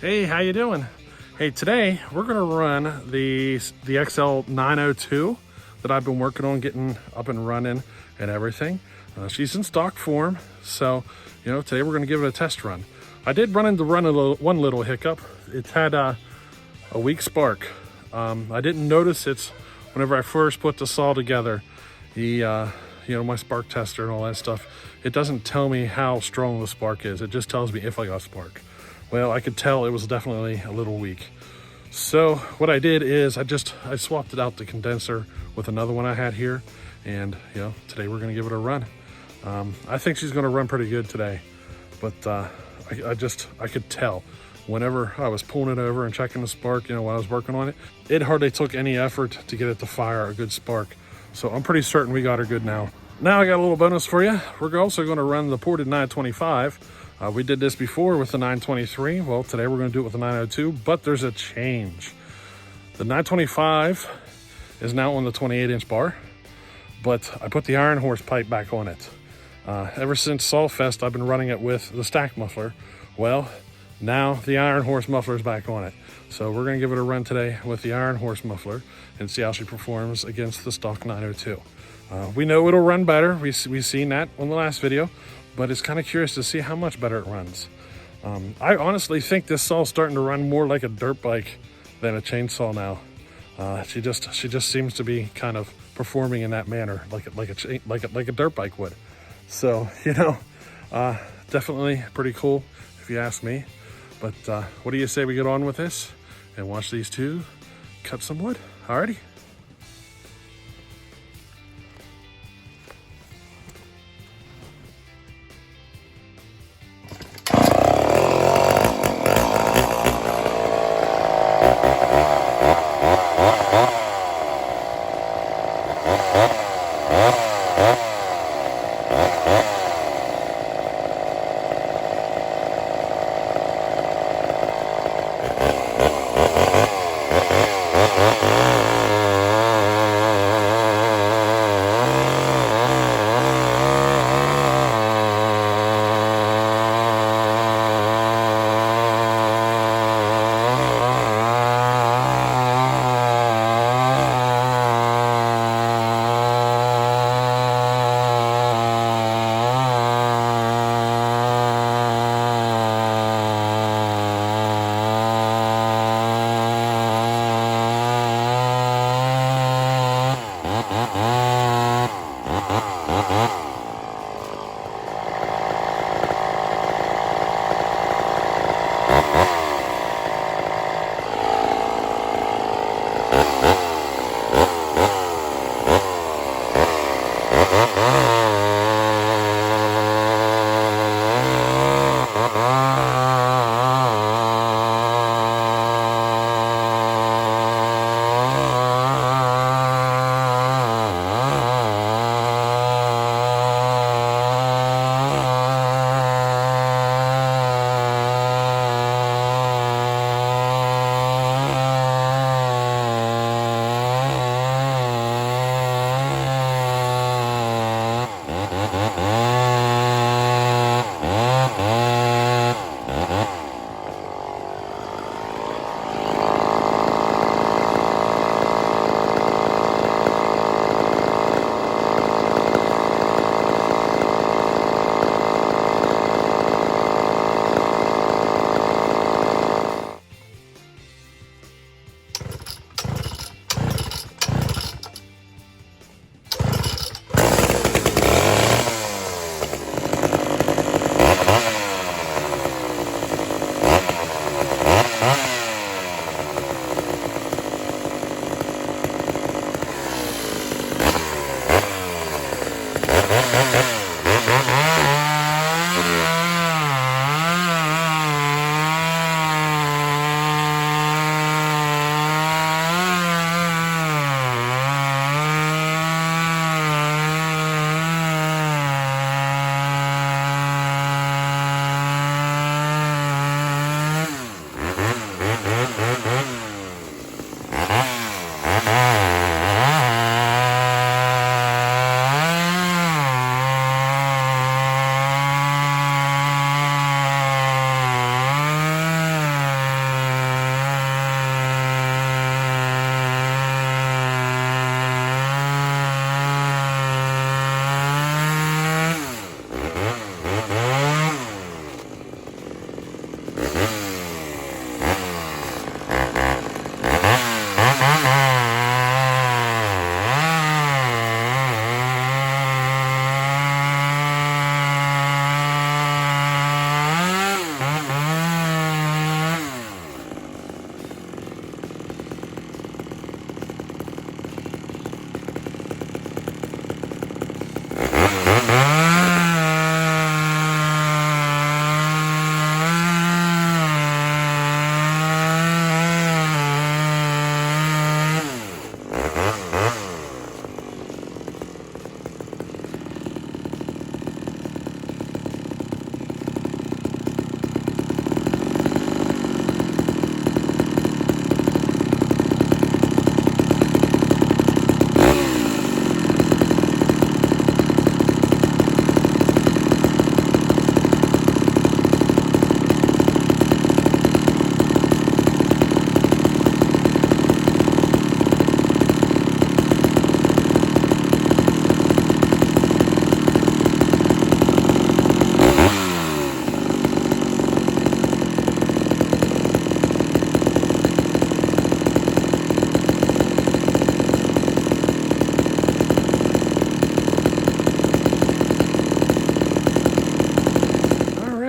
Hey, how you doing? Hey, today we're gonna run the XL 902 that I've been working on getting up and running and everything. She's in stock form, so today we're gonna give it a test run. I did run into one little hiccup. It had a weak spark. I didn't notice it whenever I first put the saw together. My spark tester and all that stuff. It doesn't tell me how strong the spark is. It just tells me if I got spark. Well, I could tell it was definitely a little weak. So what I did is I swapped it out the condenser with another one I had here. And today we're gonna give it a run. I think she's gonna run pretty good today, but I could tell whenever I was pulling it over and checking the spark, when I was working on it, it hardly took any effort to get it to fire a good spark. So I'm pretty certain we got her good now. Now I got a little bonus for you. We're also gonna run the ported 925. We did this before with the 923. Well, today we're gonna do it with the 902, but there's a change. The 925 is now on the 28-inch bar, but I put the iron horse pipe back on it. Ever since Sawfest, I've been running it with the stack muffler. Well, now the iron horse muffler is back on it. So we're gonna give it a run today with the iron horse muffler and see how she performs against the stock 902. We know it'll run better. We've seen that on the last video, but it's kind of curious to see how much better it runs. I honestly think this saw's starting to run more like a dirt bike than a chainsaw now. She just seems to be kind of performing in that manner, like a dirt bike would. So definitely pretty cool if you ask me. But what do you say we get on with this and watch these two cut some wood? Alrighty.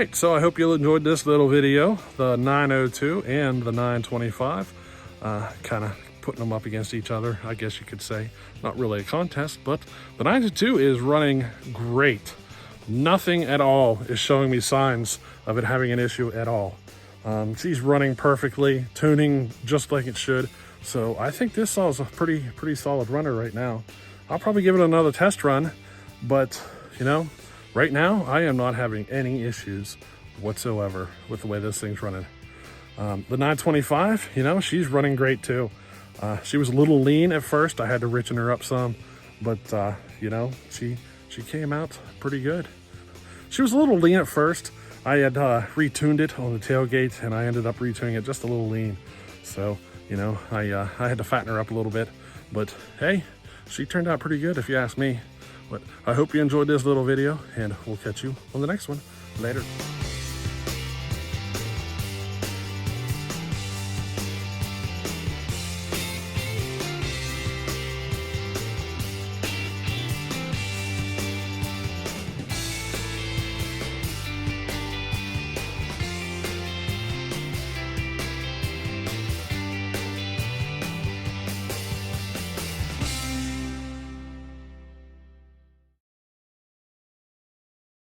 right, so I hope you enjoyed this little video, the 902 and the 925, kind of putting them up against each other, I guess you could say. Not really a contest, but the 902 is running great. Nothing at all is showing me signs of it having an issue at all. She's running perfectly, tuning just like it should. So I think this saw is a pretty solid runner right now. I'll probably give it another test run, but you know, right now I am not having any issues whatsoever with the way this thing's running. The 925, you know, she's running great too. She was a little lean at first. I had to richen her up some, but you know, she came out pretty good. She was a little lean at first. I had retuned it on the tailgate, and I ended up retuning it just a little lean. So, you know, I had to fatten her up a little bit. But hey, she turned out pretty good if you ask me. But I hope you enjoyed this little video, and we'll catch you on the next one. Later.